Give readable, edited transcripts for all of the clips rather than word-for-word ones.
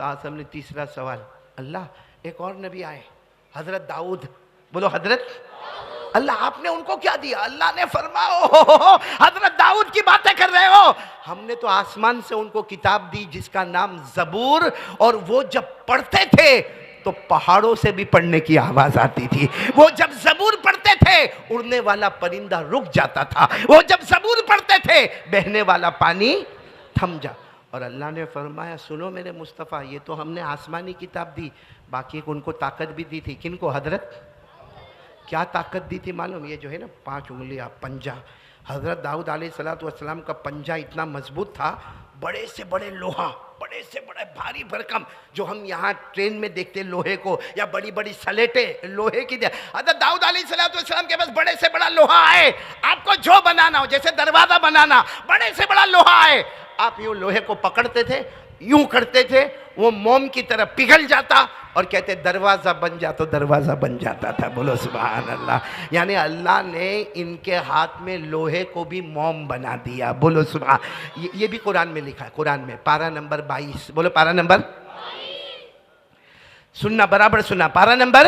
आसम ने तीसरा सवाल, अल्लाह एक और नबी आए हजरत दाऊद, बोलो हजरत, अल्लाह आपने उनको क्या दिया? अल्लाह ने फरमाओ हजरत दाऊद की बातें कर रहे हो, हमने तो आसमान से उनको किताब दी जिसका नाम जबूर, और वो जब पढ़ते थे तो पहाड़ों से भी पढ़ने की आवाज आती थी। वो जब जबूर पढ़ते थे उड़ने वाला परिंदा रुक जाता था, वो जब जबूर पढ़ते थे बहने वाला पानी थम जा। और अल्लाह ने फरमाया सुनो मेरे मुस्तफ़ा, ये तो हमने आसमानी किताब दी, बाकी उनको ताकत भी दी थी। किनको? हजरत। क्या ताकत दी थी मालूम? ये जो है ना 5 उंगलियां पंजा, हजरत दाऊद अलैहिस्सलाम का पंजा इतना मजबूत था, बड़े से बड़े लोहा, बड़े से बड़े भारी भरकम, जो हम यहाँ ट्रेन में देखते लोहे को, या बड़ी बड़ी सलेटें लोहे की, हजरत दाऊद अलैहिस्सलाम के पास बड़े से बड़ा लोहा है। आपको जो बनाना हो, जैसे दरवाजा बनाना, बड़े से बड़ा लोहा है, आप यूं लोहे को पकड़ते थे, यूं करते थे, वो मोम की तरह पिघल जाता और कहते दरवाजा बन जा, तो दरवाजा बन जाता था। बोलो सुभान अल्लाह। यानी अल्लाह ने इनके हाथ में लोहे को भी मोम बना दिया। बोलो सुभान। ये भी कुरान में लिखा है, कुरान में पारा नंबर 22। बोलो पारा नंबर, सुनना बराबर सुनना, पारा नंबर।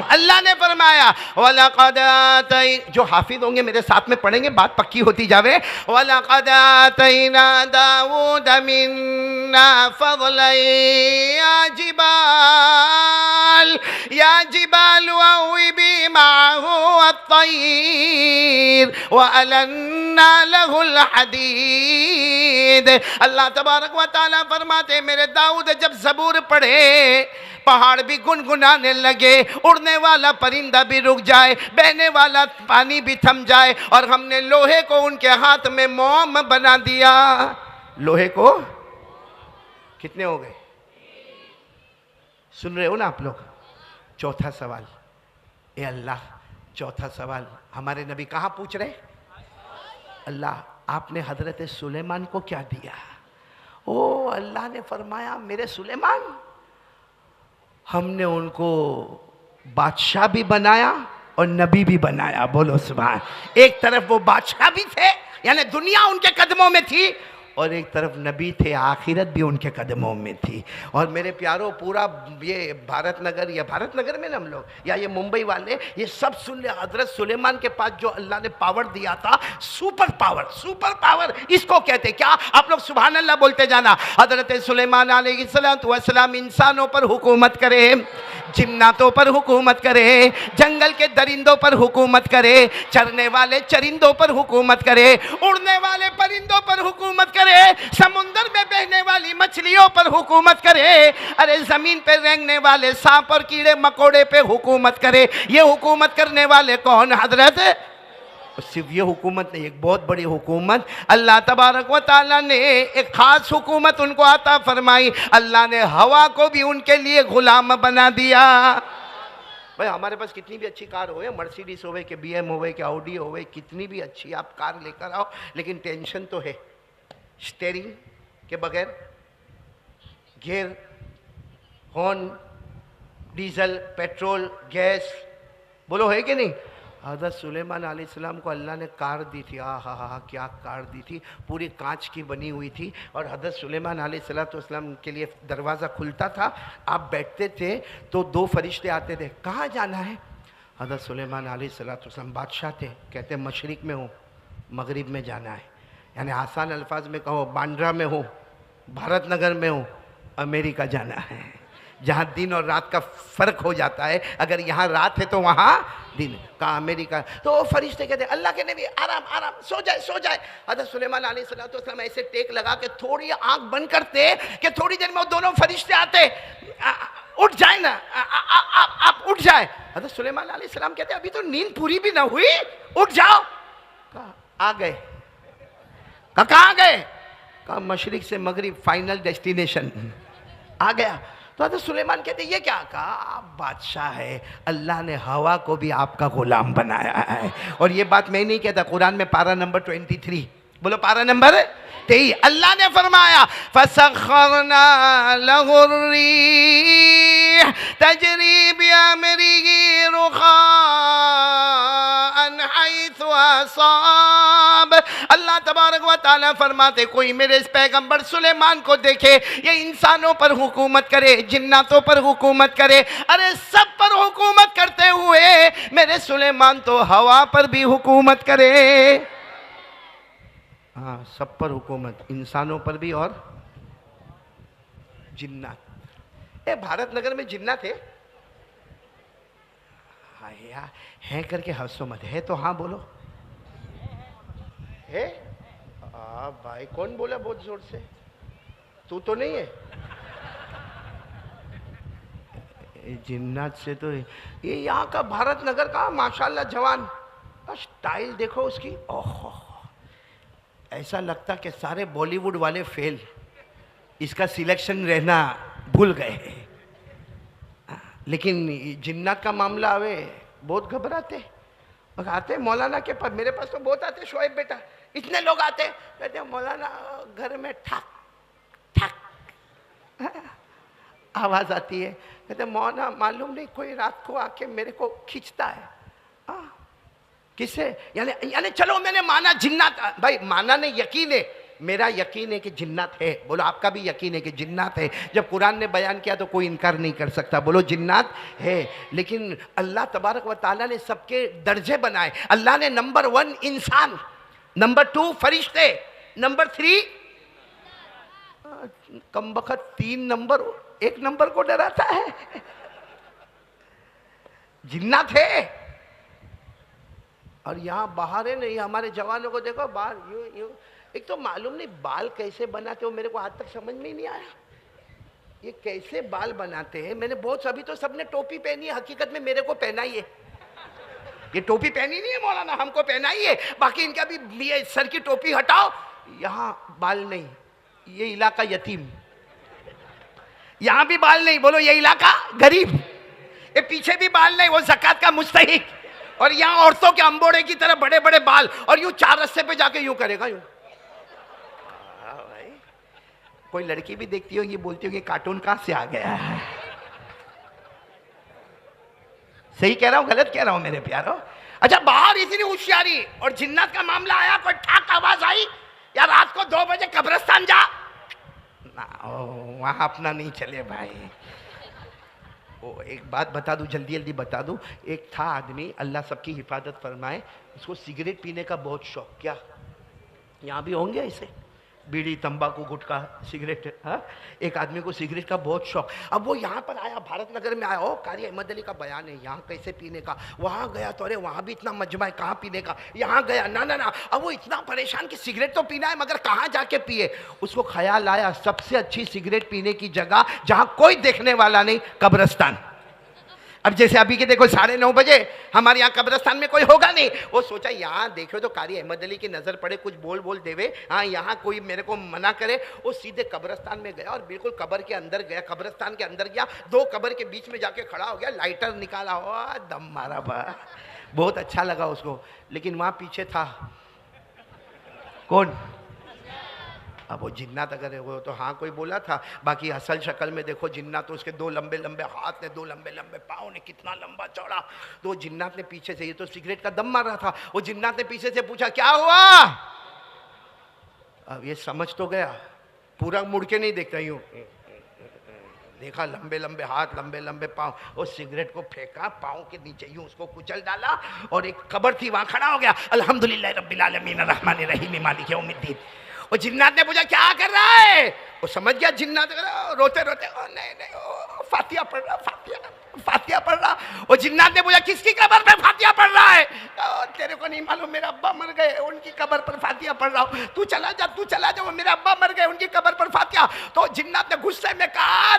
अल्लाह ने फरमाया वलक़द आतै, जो हाफिज होंगे मेरे साथ में पढ़ेंगे, बात पक्की होती जावे। वलक़द आतैना दाऊद मिन्ना फ़ज़लन या जिबाल अव्विबी माअहु अत्तैर व अलन्ना लहुल हदीद। अल्लाह तबारक व तआला फरमाते मेरे दाऊद जब ज़बूर पढ़े पहाड़ भी गुनगुनाने लगे, उड़ने वाला परिंदा भी रुक जाए, बहने वाला पानी भी थम जाए, और हमने लोहे को उनके हाथ में मोम बना दिया। लोहे को कितने हो गए? सुन रहे हो ना आप लोग? चौथा सवाल, ए अल्लाह, चौथा सवाल हमारे नबी कहाँ पूछ रहे? अल्लाह आपने हजरत सुलेमान को क्या दिया? ओ अल्लाह ने फरमाया मेरे सुलेमान, हमने उनको बादशाह भी बनाया और नबी भी बनाया। बोलो सुभान। एक तरफ वो बादशाह भी थे, यानी दुनिया उनके कदमों में थी, और एक तरफ नबी थे, आखिरत भी उनके कदमों में थी। और मेरे प्यारों, पूरा ये भारत नगर, या भारत नगर में ना हम लोग, या ये मुंबई वाले, ये सब सुन ले, हजरत सुलेमान के पास जो अल्लाह ने पावर दिया था, सुपर पावर, सुपर पावर इसको कहते क्या? आप लोग सुभान अल्लाह बोलते जाना। हजरत सुलेमान अलैहिस्सलाम इंसानों पर हुकूमत करे, जिन्नातों पर हुकूमत करे, जंगल के दरिंदों पर हुकूमत करे, चरने वाले चरिंदों पर हुकूमत करे, उड़ने वाले परिंदों पर हुकूमत करे, समुंदर में बहने वाली मछलियों पर हुकूमत करे, अरे जमीन पे रेंगने वाले सांप और कीड़े मकोड़े पे हुकूमत करे। ये हुकूमत करने वाले कौन? हजरत। सिर्फ ये हुकूमत नहीं, एक बहुत बड़ी हुकूमत अल्लाह तबारक व तआला ने एक खास हुकूमत उनको अता फरमाई। अल्लाह ने हवा को भी उनके लिए गुलाम बना दिया। भाई हमारे पास कितनी भी अच्छी कार हो, मर्सिडीज होवे कि BM होवे कि ऑडी होवे, कितनी भी अच्छी आप कार लेकर आओ, लेकिन टेंशन तो है स्टेयरिंग के बगैर, gear, horn, diesel, petrol, gas, बोलो है कि नहीं? हज़रत सुलेमान अलैहिस्सलाम को अल्लाह ने कार दी थी। हा क्या कार दी थी, पूरी कांच की बनी हुई थी, और हज़रत सुलेमान अलैहिस्सलाम के लिए दरवाज़ा खुलता था, आप बैठते थे तो 2 फरिश्ते आते थे, कहाँ जाना है? हज़रत सुलेमान अलैहिस्सलाम बादशाह थे, कहते मशरिक़ में हूँ, मगरिब में जाना है, यानी आसान अल्फाज में कहो बांद्रा में हूँ, भारत नगर में हूँ, अमेरिका जाना है, जहाँ दिन और रात का फ़र्क हो जाता है। अगर यहाँ रात है तो वहाँ दिन का, अमेरिका। तो वो फरिश्ते कहते अल्लाह के नबी आराम आराम, सो जाए सो जाए। हज़रत सुलेमान अलैहिस्सलाम ऐसे टेक लगा के थोड़ी आंख बंद करते कि थोड़ी देर में वो दोनों फरिश्ते आते, उठ जाए ना, आप उठ जाए। हज़रत सुलेमान अलैहिस्सलाम कहते अभी तो नींद पूरी भी ना हुई, उठ जाओ। कहा आ गए। कहाँ गए? कहा मशरिक से मगरिब, फाइनल डेस्टिनेशन आ गया। तो हज़रत सुलेमान कहते ये क्या? कहा आप बादशाह है, अल्लाह ने हवा को भी आपका गुलाम बनाया है। और ये बात मैं नहीं कहता, कुरान में पारा नंबर 23, बोलो पारा नंबर 23, अल्लाह ने फरमाया फसख्खरना लहुर्रीह तजरी बिअमरिही रुखाअन हैसु असाब। अल्लाह तबारक व तआला फरमाते कोई मेरे इस पैगंबर सुलेमान को देखे ये इंसानों पर हुकूमत करे, जिन्नातों पर हुकूमत करे, अरे सब पर हुकूमत करते हुए मेरे सुलेमान तो हवा पर भी हुकूमत करे। हाँ, सब पर हुकूमत, इंसानों पर भी और जिन्नात। ए भारत नगर में जिन्नात है? हाँ यार, है करके हंसो मत, है तो हाँ बोलो। है? भाई कौन बोला बहुत जोर से? तू तो नहीं है? जिन्नात से तो ये यहाँ का भारत नगर का माशाल्लाह जवान, स्टाइल देखो उसकी, ओहो, ऐसा लगता कि सारे बॉलीवुड वाले फेल, इसका सिलेक्शन रहना भूल गए। लेकिन जिन्नात का मामला आवे बहुत घबराते और आते मौलाना के पास, मेरे पास तो बहुत आते, शोएब बेटा इतने लोग आते, कहते मौलाना घर में ठक ठक आवाज आती है, कहते मौलाना मालूम नहीं कोई रात को आके मेरे को खींचता है। किससे? यानी चलो मैंने माना जिन्नात, भाई माना नहीं, यकीन है, मेरा यकीन है कि जिन्नात है। बोलो आपका भी यकीन है कि जिन्नात है? जब कुरान ने बयान किया तो कोई इनकार नहीं कर सकता, बोलो जिन्नात है। लेकिन अल्लाह तबारक व ताला ने सबके दर्जे बनाए। अल्लाह ने नंबर 1 इंसान, नंबर 2 फरिश्ते, नंबर 3 कमबख्त 3 नंबर 1 नंबर को डराता है। जिन्नात है। और यहाँ बाहर है नहीं, हमारे जवानों को देखो बाहर यूं यूं, एक तो मालूम नहीं बाल कैसे बनाते हो, मेरे को आज तक समझ में ही नहीं आया ये कैसे बाल बनाते हैं। मैंने बहुत, अभी तो सबने टोपी पहनी है, हकीकत में मेरे को पहना ही है। ये टोपी पहनी नहीं है मौलाना, हमको पहना ही है, बाकी इनका भी ये सर की टोपी हटाओ, यहाँ बाल नहीं, ये इलाका यतीम, यहाँ भी बाल नहीं, बोलो ये इलाका गरीब, ये पीछे भी बाल नहीं, वो ज़कात का मुस्तहिक, और यहाँ औरतों के अंबोड़े की तरह बड़े बड़े बाल, और यूं 4 रस्ते पे जाके यूं करेगा यूं। भाई कोई लड़की भी देखती हो ये बोलती हो कि कार्टून कहां से आ गया है। सही कह रहा हूं गलत कह रहा हूं मेरे प्यारो? अच्छा बाहर इतनी होशियारी, और जिन्नत का मामला आया, कोई ठाक आवाज आई या रात को 2 बजे कब्रिस्तान जा ना, वहां अपना नहीं चले भाई। ओ एक बात बता दूं, जल्दी जल्दी बता दूं, एक था आदमी, अल्लाह सबकी हिफाजत फरमाए, उसको सिगरेट पीने का बहुत शौक। क्या यहाँ भी होंगे ऐसे, बीड़ी तंबाकू गुटखा सिगरेट, हाँ, एक आदमी को सिगरेट का बहुत शौक। अब वो यहाँ पर आया, भारत नगर में आया, ओ कारी अहमद अली का बयान है यहाँ कैसे पीने का, वहाँ गया तो अरे वहाँ भी इतना मजमा है, कहाँ पीने का, यहाँ गया ना ना ना, अब वो इतना परेशान कि सिगरेट तो पीना है मगर कहाँ जाके पिए। उसको ख्याल आया सबसे अच्छी सिगरेट पीने की जगह जहाँ कोई देखने वाला नहीं, कब्रिस्तान। अब जैसे अभी के देखो 9:30 बजे हमारे यहाँ कब्रिस्तान में कोई होगा नहीं, वो सोचा यहाँ देखो तो कारी अहमद अली की नज़र पड़े, कुछ बोल देवे, हाँ यहाँ कोई मेरे को मना करे। वो सीधे कब्रिस्तान में गया और बिल्कुल कब्र के अंदर गया, कब्रिस्तान के अंदर गया, 2 कब्र के बीच में जाके खड़ा हो गया, लाइटर निकाला, हो दम मारा बा, बहुत अच्छा लगा उसको। लेकिन वहाँ पीछे था कौन? अब वो जिन्नात अगर है वो तो हाँ कोई बोला था, बाकी असल शक्ल में देखो जिन्नात तो उसके 2 लंबे लंबे हाथ ने, 2 लंबे लंबे पाँव ने, कितना लंबा चौड़ा। तो जिन्नात ने पीछे से, ये तो सिगरेट का दम मार रहा था, वो जिन्नात ने पीछे से पूछा क्या हुआ। अब ये समझ तो गया, पूरा मुड़ के नहीं देखता, यूं देखा, लंबे लंबे हाथ, लंबे लंबे पाँव, वो सिगरेट को फेंका पाँव के नीचे, यूं उसको कुचल डाला, और एक कब्र थी वहां खड़ा हो गया, अल्हम्दुलिल्लाह रब्बिल आलमीन अर्रहमानिर रहीम मालिक यौमिद्दीन। वो जिन्नात ने पूछा क्या कर रहा है, वो समझ गया जिन्नात, रोते रोते नहीं फातिया पढ़ रहा, फातिया पढ़ रहा। वो जिन्नात ने पूछा किसकी कब्र पर फातिया पढ़ रहा है, तेरे को नहीं मालूम मेरे अब्बा मर गए, उनकी कब्र पर फातिया पढ़ रहा हूँ, तू चला जा वो मेरे अब्बा मर गए, उनकी कब्र पर फातिया। तो जिन्नात ने गुस्से में कहा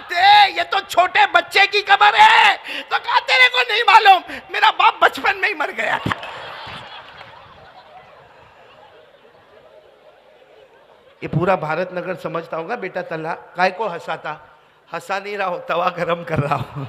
ये तो छोटे बच्चे की कब्र है। तो कहा तेरे को नहीं मालूम मेरा बाप बचपन में ही मर गया था। ये पूरा भारत नगर समझता होगा बेटा तल्ला काय को हंसाता, हंसा नहीं रहा हो, तवा गरम कर रहा हो।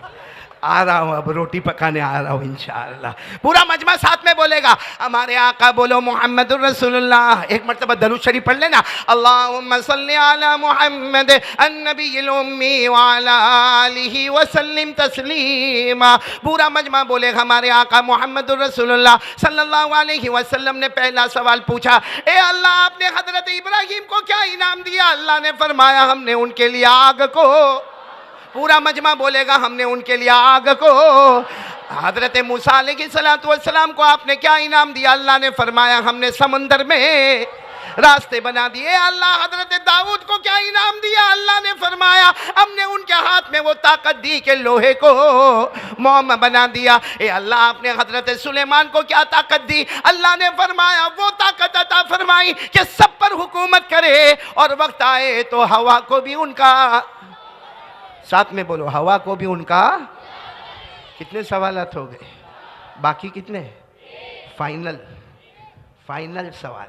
आ रहा हूँ, अब रोटी पकाने आ रहा हूँ इंशाअल्लाह। पूरा मजमा साथ में बोलेगा हमारे आका, बोलो मोहम्मदुर रसूलुल्लाह। एक मरतबा दरूद शरीफ पढ़ लेना, अल्लाहुम्मा सल्ली अला मुहम्मद अन्नबिय्यिल उम्मी व अला आलिहि व सल्लिम तस्लीमा। पूरा मजमा बोलेगा हमारे आका मोहम्मदुर रसूलुल्लाह सल्लल्लाहु अलैहि वसल्लम ने पहला सवाल पूछा, ए अल्लाह आपने हजरत इब्राहिम को क्या इनाम दिया? अल्लाह ने फरमाया हमने उनके लिए आग को। पूरा मजमा बोलेगा हमने उनके लिए आग को। हजरत मूसा अलैहिस्सलातु वस्सलाम को आपने क्या इनाम दिया? अल्लाह ने फरमाया हमने समंदर में रास्ते बना दिए। अल्लाह हजरत दाऊद को क्या इनाम दिया? अल्लाह ने फरमाया हमने उनके हाथ में वो ताकत दी कि लोहे को मोम बना दिया। ए अल्लाह आपने हजरत सुलेमान को क्या ताकत दी? अल्लाह ने फरमाया वो ताकत अता फरमाई कि सब पर हुकूमत करे, और वक्त आए तो हवा को भी उनका, साथ में बोलो हवा को भी उनका। कितने सवालात हो गए? बाकी कितने? फाइनल फाइनल सवाल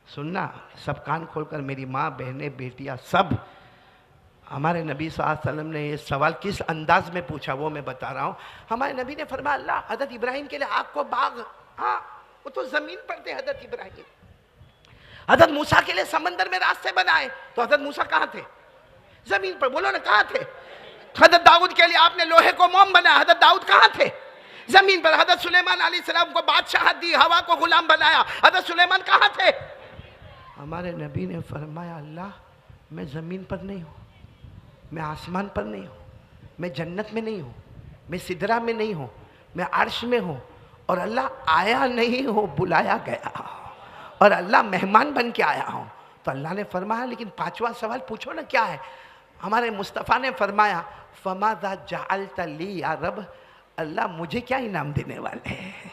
सुनना, सब कान खोलकर, मेरी माँ, बहनें, बेटियाँ सब। हमारे नबी सल्लल्लाहु अलैहि वसल्लम ने ये सवाल किस अंदाज में पूछा वो मैं बता रहा हूँ। हमारे नबी ने फरमाया अल्लाह हजरत इब्राहिम के लिए आग को बाग, हाँ वो तो ज़मीन पर थे हजरत इब्राहिम। हजरत मूसा के लिए समंदर में रास्ते बनाए, तो हजरत मूसा कहाँ थे? ज़मीन पर। बोलो ना कहाँ थे? हजरत दाऊद के लिए आपने लोहे को मोम बनाया, हजरत दाऊद कहाँ थे? ज़मीन पर। हजरत सुलेमान अलैहिस्सलाम को बादशाह दी, हवा को गुलाम बनाया, हजरत सुलेमान कहाँ थे? हमारे नबी ने फरमाया अल्लाह मैं ज़मीन पर नहीं हूँ, मैं आसमान पर नहीं हूँ, मैं जन्नत में नहीं हूँ, मैं सिदरा में नहीं हूँ, मैं अर्श में हूँ, और अल्लाह आया नहीं हो, बुलाया गया, और अल्लाह मेहमान बन के आया हूँ। तो अल्लाह ने फरमाया लेकिन पांचवा सवाल पूछो ना क्या है? हमारे मुस्तफ़ा ने फरमाया फमादा जअलता ली या रब, अल्लाह मुझे क्या इनाम देने वाले हैं?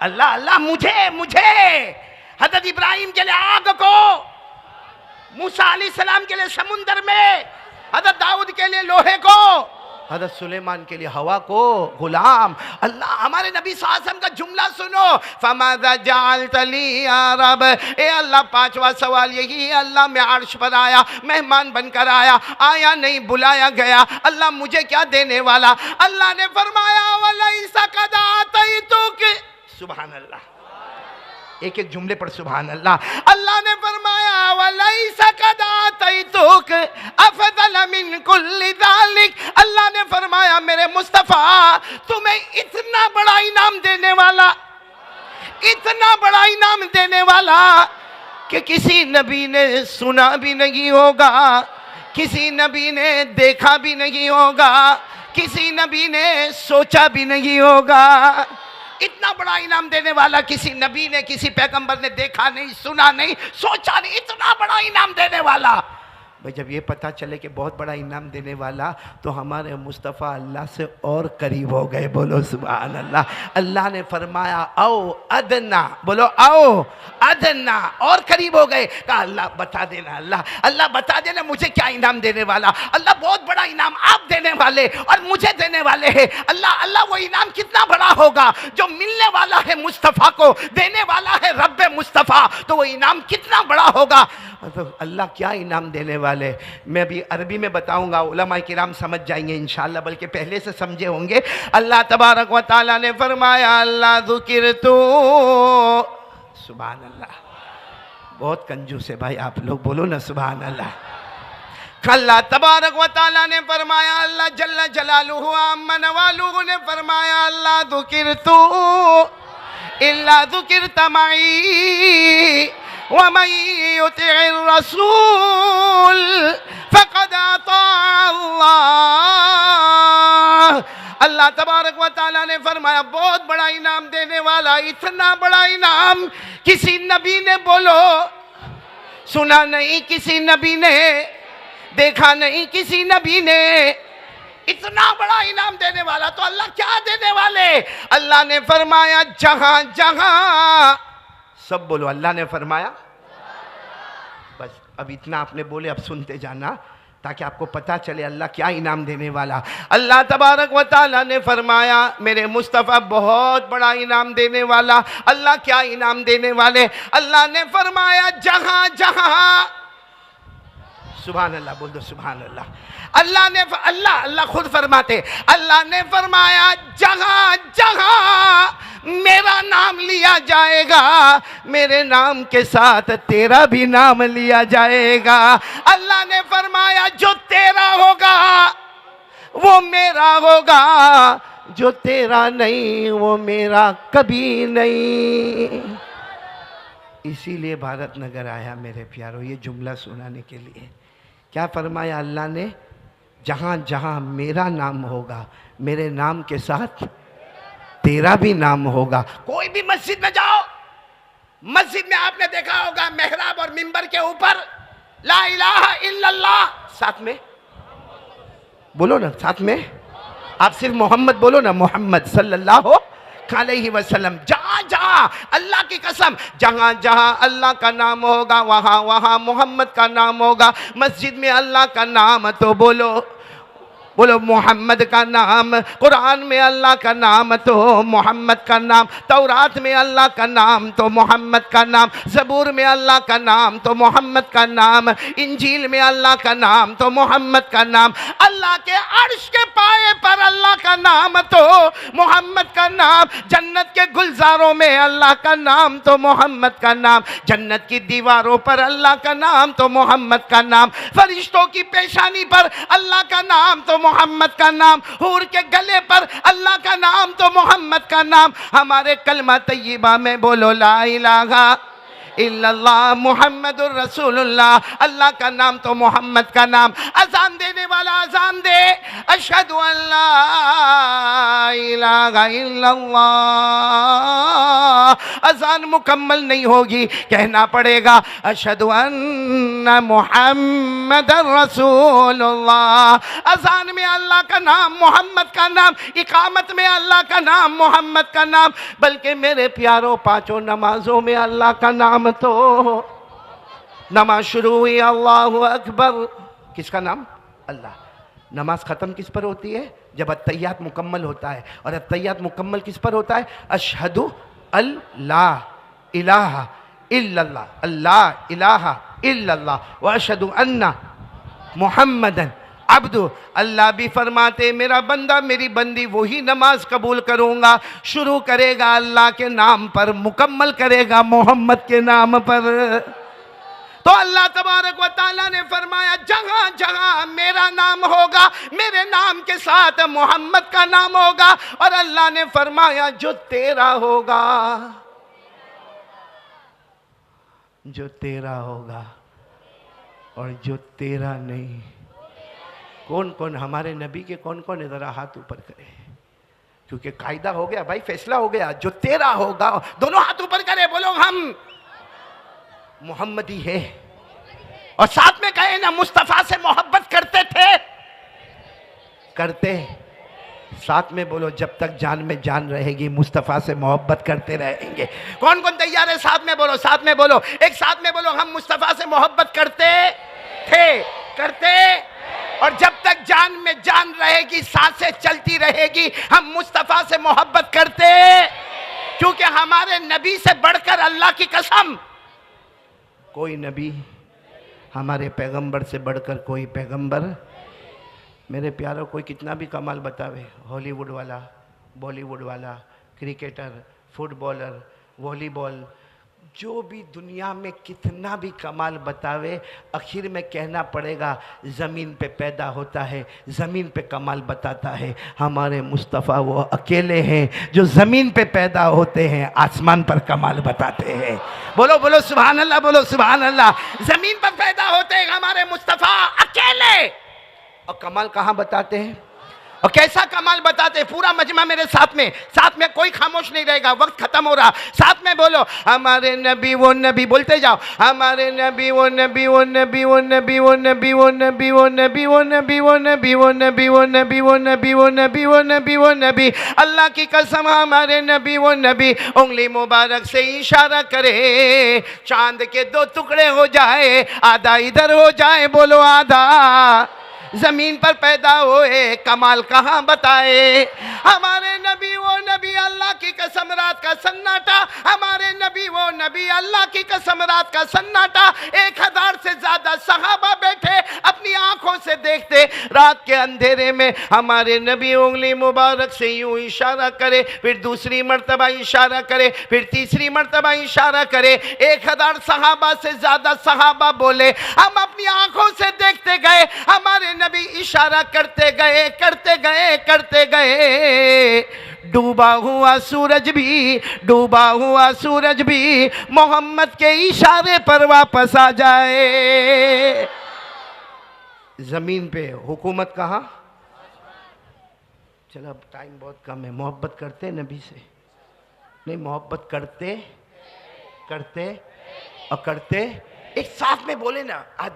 अल्लाह अल्लाह मुझे हजरत इब्राहिम के लिए आग को, मूसा अलैहिस्सलाम के लिए समुंदर में, हजरत दाऊद के लिए लोहे को, हजरत सुलेमान के लिए हवा को गुलाम। अल्लाह हमारे नबी सल्लल्लाहु अलैहि वसल्लम का जुमला सुनो, फमादा जअलता ली या रब, ए अल्लाह पांचवा सवाल यही है, अल्लाह मैं अर्श पर आया, मेहमान बनकर आया नहीं, बुलाया गया, अल्लाह मुझे क्या देने वाला? अल्लाह ने फरमाया वलैसा कद आतैतुक, सुभान अल्लाह, एक एक जुमले पर सुभान अल्लाह। अल्लाह ने फरमाया वलैसा कद आतैतुक अफदल मिन कुल्ली ज़ालिक, अल्लाह ने फरमाया मेरे मुस्तफ़ा तुम्हें इतना बड़ा इनाम देने वाला, इतना बड़ा इनाम देने वाला कि किसी नबी ने सुना भी नहीं होगा, किसी नबी ने देखा भी नहीं होगा, किसी नबी ने सोचा भी नहीं होगा। इतना बड़ा इनाम देने वाला किसी नबी ने, किसी पैगंबर ने देखा नहीं, सुना नहीं, सोचा नहीं, इतना बड़ा इनाम देने वाला। भाई जब ये पता चले कि बहुत बड़ा इनाम देने वाला, तो हमारे मुस्तफ़ा अल्लाह से और करीब हो गए। बोलो सुभान अल्लाह। अल्लाह ने फरमाया आओ अदना, बोलो आओ अदना, और करीब हो गए। कहा अल्लाह बता देना, अल्लाह बता देना मुझे क्या इनाम देने वाला। अल्लाह बहुत बड़ा इनाम आप देने वाले और मुझे देने वाले हैं। अल्लाह वो इनाम कितना बड़ा होगा जो मिलने वाला है मुस्तफ़ा को, देने वाला है रब्बे मुस्तफ़ा, तो वो इनाम कितना बड़ा होगा। तो अल्लाह क्या इनाम देने वाले, मैं अभी अरबी में बताऊंगा, उलमा किराम समझ जाएंगे इंशाअल्लाह, बल्कि पहले से समझे होंगे। अल्लाह तबारक व तआला ने फरमाया अल्लाह ज़ुकिरतु, सुभान अल्लाह, बहुत कंजूस है भाई आप लोग, बोलो ना सुभान अल्लाह। अल्लाह तबारक व तआला ने फरमाया, अल्लाह जल्ल जलालुहु अम्मा नवालुहु ने फरमाया अल्लाह ज़ुकिरतु इल्ला ज़ुकिरत मई वमन युतिइर रसूल फ़क़द अता अल्लाह। अल्लाह तबारक व तआला ने फरमाया बहुत बड़ा इनाम देने वाला, इतना बड़ा इनाम किसी नबी ने, बोलो सुना नहीं, किसी नबी ने देखा नहीं, किसी नबी ने, इतना बड़ा इनाम देने वाला। तो अल्लाह क्या देने वाले? अल्लाह ने फरमाया जहां जहां, सब बोलो अल्लाह ने फरमाया। बस अब इतना आपने बोले, अब सुनते जाना ताकि आपको पता चले अल्लाह क्या इनाम देने वाला। अल्लाह तबारक व तआला ने फरमाया मेरे मुस्तफ़ा बहुत बड़ा इनाम देने वाला। अल्लाह क्या इनाम देने वाले? अल्लाह ने फरमाया जहां जहां, सुभान अल्लाह, बोल दो सुभान अल्लाह। अल्लाह खुद फरमाते, अल्लाह ने फरमाया जहां जहां मेरा नाम लिया जाएगा, मेरे नाम के साथ तेरा भी नाम लिया जाएगा। अल्लाह ने फरमाया जो तेरा होगा वो मेरा होगा, जो तेरा नहीं वो मेरा कभी नहीं। इसीलिए भारत नगर आया मेरे प्यारों, ये जुमला सुनाने के लिए। क्या फरमाया अल्लाह ने? जहाँ जहाँ मेरा नाम होगा, मेरे नाम के साथ तेरा भी नाम होगा। कोई भी मस्जिद में जाओ, मस्जिद में आपने देखा होगा मेहराब और मिंबर के ऊपर ला इलाहा इल्लल्लाह, साथ में बोलो ना, साथ में आप सिर्फ मोहम्मद बोलो ना, मोहम्मद सल्लल्लाहु अलैहि वसल्लम। जहाँ जहाँ अल्लाह की कसम, जहाँ जहाँ अल्लाह का नाम होगा वहाँ वहाँ मोहम्मद का नाम होगा। मस्जिद में अल्लाह का नाम तो बोलो, बोलो मोहम्मद का नाम। कुरान में अल्लाह का नाम तो मोहम्मद का नाम, तौरात में अल्लाह का नाम तो मोहम्मद का नाम, ज़बूर में अल्लाह का नाम तो मोहम्मद का नाम, इंजील में अल्लाह का नाम तो मोहम्मद का नाम, अल्लाह के अर्श के पाए पर अल्लाह का नाम तो मोहम्मद का नाम, जन्नत के गुलजारों में अल्लाह का नाम तो मोहम्मद का नाम, जन्नत की दीवारों पर अल्लाह का नाम तो मोहम्मद का नाम, फरिश्तों की पेशानी पर अल्लाह का नाम तो मोहम्मद का नाम, हूर के गले पर अल्लाह का नाम तो मोहम्मद का नाम। हमारे कलमा तय्यबा में बोलो ला इलाहा इल्लल्लाह मुहम्मदुर रसूलुल्लाह, अल्लाह का नाम तो मोहम्मद का नाम। अजान देने वाला अजान दे, अशहदु अल्ला इलाहा इल्लल्लाह। अजान मुकम्मल नहीं होगी, कहना पड़ेगा अशहदु अन्ना मुहम्मदुर रसूलुल्लाह। अजान में अल्लाह का नाम, मोहम्मद का नाम, इकामत में अल्लाह का नाम, मोहम्मद का नाम, बल्कि मेरे प्यारों पांचों नमाजों में अल्लाह का नाम। तो नमाज शुरू हुई अल्लाहु अकबर, किसका नाम? अल्लाह। नमाज खत्म किस पर होती है? जब अत्तहियात मुकम्मल होता है। और अत्तहियात मुकम्मल किस पर होता है? अशहदु अल्ला इलाहा इल्लल्लाह, अल्लाह इलाहा इल्लल्लाह व अशहदु अन्ना मुहम्मदन अब्दु। अल्लाह भी फरमाते मेरा बंदा मेरी बंदी वही नमाज कबूल करूँगा। शुरू करेगा अल्लाह के नाम पर, मुकम्मल करेगा मोहम्मद के नाम पर। तो अल्लाह तबारक व तआला ने फरमाया जहाँ जहाँ मेरा नाम होगा, मेरे नाम के साथ मोहम्मद का नाम होगा। और अल्लाह ने फरमाया जो तेरा होगा, जो तेरा होगा और जो तेरा नहीं। कौन कौन हमारे नबी के कौन कौन है? जरा हाथ ऊपर करे, क्योंकि कायदा हो गया भाई, फैसला हो गया। जो तेरा होगा, दोनों हाथ ऊपर करे, बोलो हम मोहम्मदी है। और साथ में कहे ना मुस्तफा से मोहब्बत करते थे, करते। साथ में बोलो जब तक जान में जान रहेगी मुस्तफा से मोहब्बत करते रहेंगे। कौन कौन तैयार है? साथ में बोलो, साथ में बोलो, एक साथ में बोलो, हम मुस्तफा से मोहब्बत करते थे, करते। और जब तक जान में जान रहेगी, सांसें चलती रहेगी, हम मुस्तफा से मोहब्बत करते। क्योंकि हमारे नबी से बढ़कर अल्लाह की कसम कोई नबी, हमारे पैगंबर से बढ़कर कोई पैगंबर। मेरे प्यारों, कोई कितना भी कमाल बतावे, हॉलीवुड वाला, बॉलीवुड वाला, क्रिकेटर, फुटबॉलर, वॉलीबॉल, जो भी दुनिया में कितना भी कमाल बतावे, आखिर में कहना पड़ेगा ज़मीन पे पैदा होता है, ज़मीन पे कमाल बताता है। हमारे मुस्तफ़ा वो अकेले हैं जो ज़मीन पे पैदा होते हैं, आसमान पर कमाल बताते हैं। बोलो बोलो सुभान अल्लाह, बोलो सुभान अल्लाह। ज़मीन पर पैदा होते हैं हमारे मुस्तफ़ा अकेले, और कमाल कहाँ बताते हैं? और कैसा कमाल बताते हैं? पूरा मजमा मेरे साथ में कोई खामोश नहीं रहेगा, वक्त खत्म हो रहा। साथ में बोलो हमारे नबी वो नबी, बोलते जाओ हमारे नबी वो नबी, वो नबी वो नबी, वो नबी वो नबी, वो नबी वो नबी, वो नबी वो नबी, वो नबी वो नबी, वो नबी वो नबी, वो नबी। अल्लाह की कसम हमारे नबी वो नबी, उंगली मुबारक से इशारा करे, चांद के दो टुकड़े हो जाए, आधा इधर हो जाए, बोलो आधा जमीन पर पैदा हुए, कमाल कहाँ बताए? हमारे नबी वो नबी अल्लाह की कसम रात का सन्नाटा, हमारे नबी वो नबी अल्लाह की कसम रात का सन्नाटा। 1000 से ज्यादा सहाबा बैठे अपनी आंखों से देखते, रात के अंधेरे में हमारे नबी उंगली मुबारक से यूं इशारा करे, फिर दूसरी मर्तबा इशारा करे, फिर तीसरी मर्तबा इशारा करे। 1000 सहाबा से ज्यादा सहाबा बोले, हम अपनी आंखों से देखते गए, हमारे नबी इशारा करते गए करते गए करते गए। डूबा हुआ सूरज भी मोहम्मद के इशारे पर वापस आ जाए। जमीन पे हुकूमत कहाँ? चलो अब टाइम बहुत कम है। मोहब्बत करते नबी से? नहीं, मोहब्बत करते करते और करते। एक साथ में बोले ना, आज